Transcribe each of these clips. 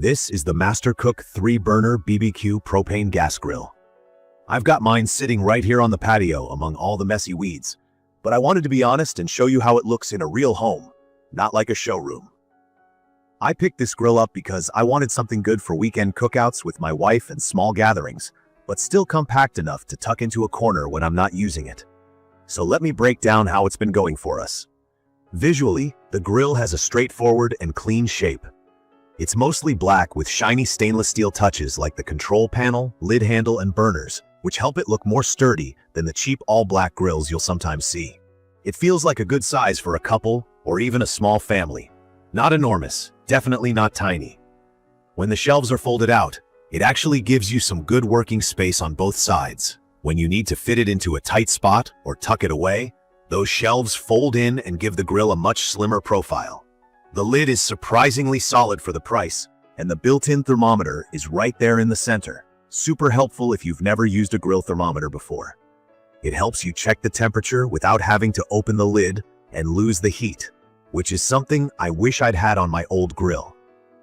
This is the Master Cook 3-burner BBQ propane gas grill. I've got mine sitting right here on the patio among all the messy weeds, but I wanted to be honest and show you how it looks in a real home, not like a showroom. I picked this grill up because I wanted something good for weekend cookouts with my wife and small gatherings, but still compact enough to tuck into a corner when I'm not using it. So let me break down how it's been going for us. Visually, the grill has a straightforward and clean shape. It's mostly black with shiny stainless steel touches like the control panel, lid handle, and burners, which help it look more sturdy than the cheap all-black grills you'll sometimes see. It feels like a good size for a couple or even a small family. Not enormous, definitely not tiny. When the shelves are folded out, it actually gives you some good working space on both sides. When you need to fit it into a tight spot or tuck it away, those shelves fold in and give the grill a much slimmer profile. The lid is surprisingly solid for the price, and the built-in thermometer is right there in the center. Super helpful if you've never used a grill thermometer before. It helps you check the temperature without having to open the lid and lose the heat, which is something I wish I'd had on my old grill.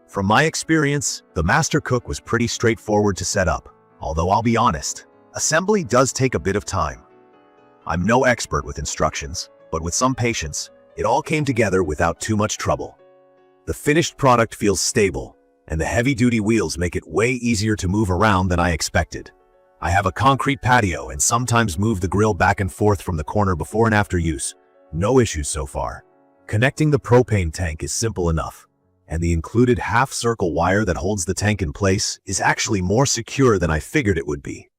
From my experience, the Master Cook was pretty straightforward to set up, although I'll be honest, assembly does take a bit of time. I'm no expert with instructions, but with some patience, it all came together without too much trouble. The finished product feels stable, and the heavy-duty wheels make it way easier to move around than I expected. I have a concrete patio and sometimes move the grill back and forth from the corner before and after use. No issues so far. Connecting the propane tank is simple enough, and the included half-circle wire that holds the tank in place is actually more secure than I figured it would be.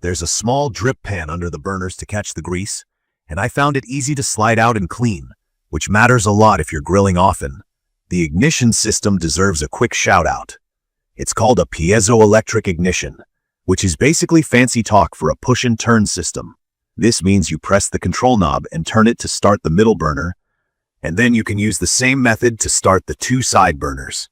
There's a small drip pan under the burners to catch the grease, and I found it easy to slide out and clean, which matters a lot if you're grilling often. The ignition system deserves a quick shout-out. It's called a piezoelectric ignition, which is basically fancy talk for a push-and-turn system. This means you press the control knob and turn it to start the middle burner, and then you can use the same method to start the two side burners.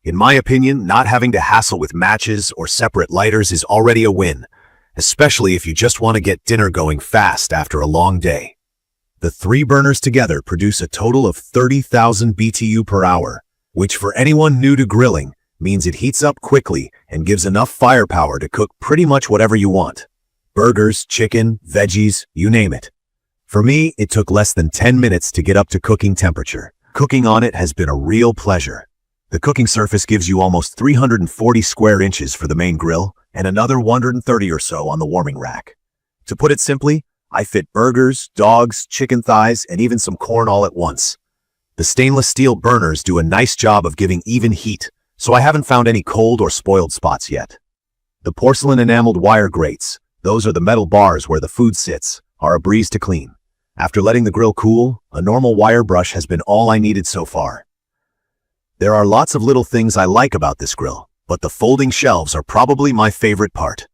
In my opinion, not having to hassle with matches or separate lighters is already a win, especially if you just want to get dinner going fast after a long day. The 3 burners together produce a total of 30,000 BTU per hour, which for anyone new to grilling means it heats up quickly and gives enough firepower to cook pretty much whatever you want. Burgers, chicken, veggies, you name it. For me, it took less than 10 minutes to get up to cooking temperature. Cooking on it has been a real pleasure. The cooking surface gives you almost 340 square inches for the main grill and another 130 or so on the warming rack. To put it simply, I fit burgers, dogs, chicken thighs, and even some corn all at once. The stainless steel burners do a nice job of giving even heat, so I haven't found any cold or spoiled spots yet. The porcelain enameled wire grates, those are the metal bars where the food sits, are a breeze to clean. After letting the grill cool, a normal wire brush has been all I needed so far. There are lots of little things I like about this grill, but the folding shelves are probably my favorite part.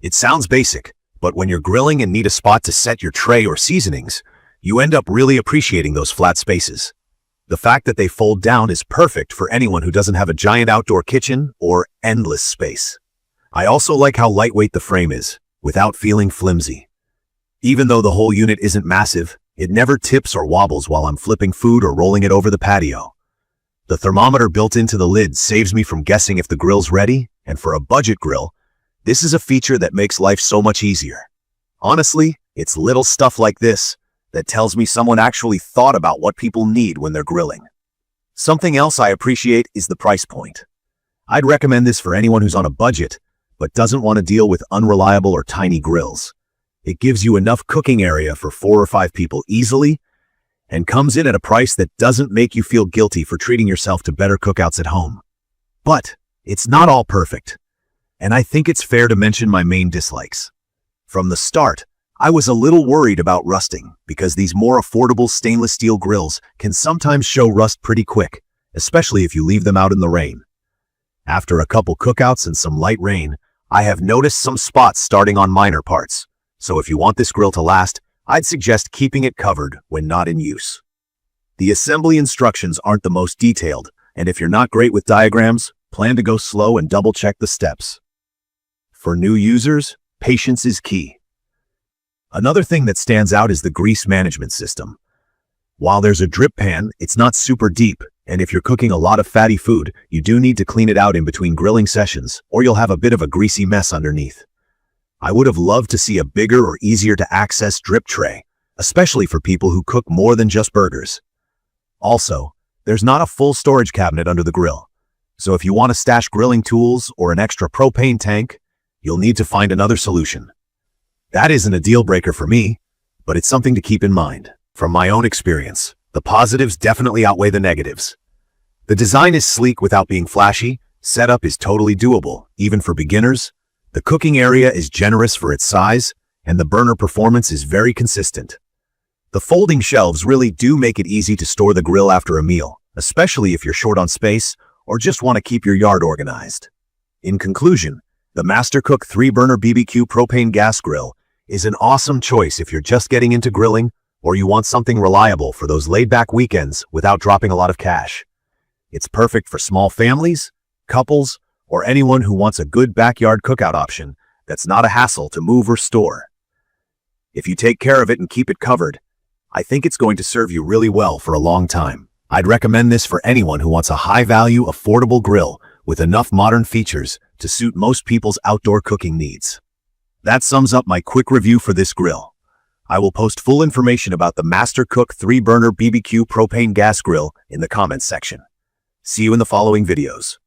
It sounds basic, but when you're grilling and need a spot to set your tray or seasonings, you end up really appreciating those flat spaces. The fact that they fold down is perfect for anyone who doesn't have a giant outdoor kitchen or endless space. I also like how lightweight the frame is, without feeling flimsy. Even though the whole unit isn't massive, it never tips or wobbles while I'm flipping food or rolling it over the patio. The thermometer built into the lid saves me from guessing if the grill's ready, and for a budget grill, this is a feature that makes life so much easier. Honestly, it's little stuff like this that tells me someone actually thought about what people need when they're grilling. Something else I appreciate is the price point. I'd recommend this for anyone who's on a budget, but doesn't want to deal with unreliable or tiny grills. It gives you enough cooking area for 4 or 5 people easily, and comes in at a price that doesn't make you feel guilty for treating yourself to better cookouts at home. But it's not all perfect, and I think it's fair to mention my main dislikes. From the start, I was a little worried about rusting because these more affordable stainless steel grills can sometimes show rust pretty quick, especially if you leave them out in the rain. After a couple cookouts and some light rain, I have noticed some spots starting on minor parts, so if you want this grill to last, I'd suggest keeping it covered when not in use. The assembly instructions aren't the most detailed, and if you're not great with diagrams, plan to go slow and double-check the steps. For new users, patience is key. Another thing that stands out is the grease management system. While there's a drip pan, it's not super deep, And if you're cooking a lot of fatty food, you do need to clean it out in between grilling sessions, or you'll have a bit of a greasy mess underneath. I would have loved to see a bigger or easier to access drip tray, especially for people who cook more than just burgers. Also, there's not a full storage cabinet under the grill, so if you want to stash grilling tools or an extra propane tank, you'll need to find another solution. That isn't a deal breaker for me, but it's something to keep in mind. From my own experience, the positives definitely outweigh the negatives. The design is sleek without being flashy, setup is totally doable, even for beginners, the cooking area is generous for its size, and the burner performance is very consistent. The folding shelves really do make it easy to store the grill after a meal, especially if you're short on space or just want to keep your yard organized. In conclusion, the Mastercook 3-burner BBQ propane gas grill is an awesome choice if you're just getting into grilling or you want something reliable for those laid-back weekends without dropping a lot of cash. It's perfect for small families, couples, or anyone who wants a good backyard cookout option that's not a hassle to move or store. If you take care of it and keep it covered, I think it's going to serve you really well for a long time. I'd recommend this for anyone who wants a high-value, affordable grill with enough modern features to suit most people's outdoor cooking needs. That sums up my quick review for this grill. I will post full information about the Mastercook 3-burner BBQ propane gas grill in the comments section. See you in the following videos.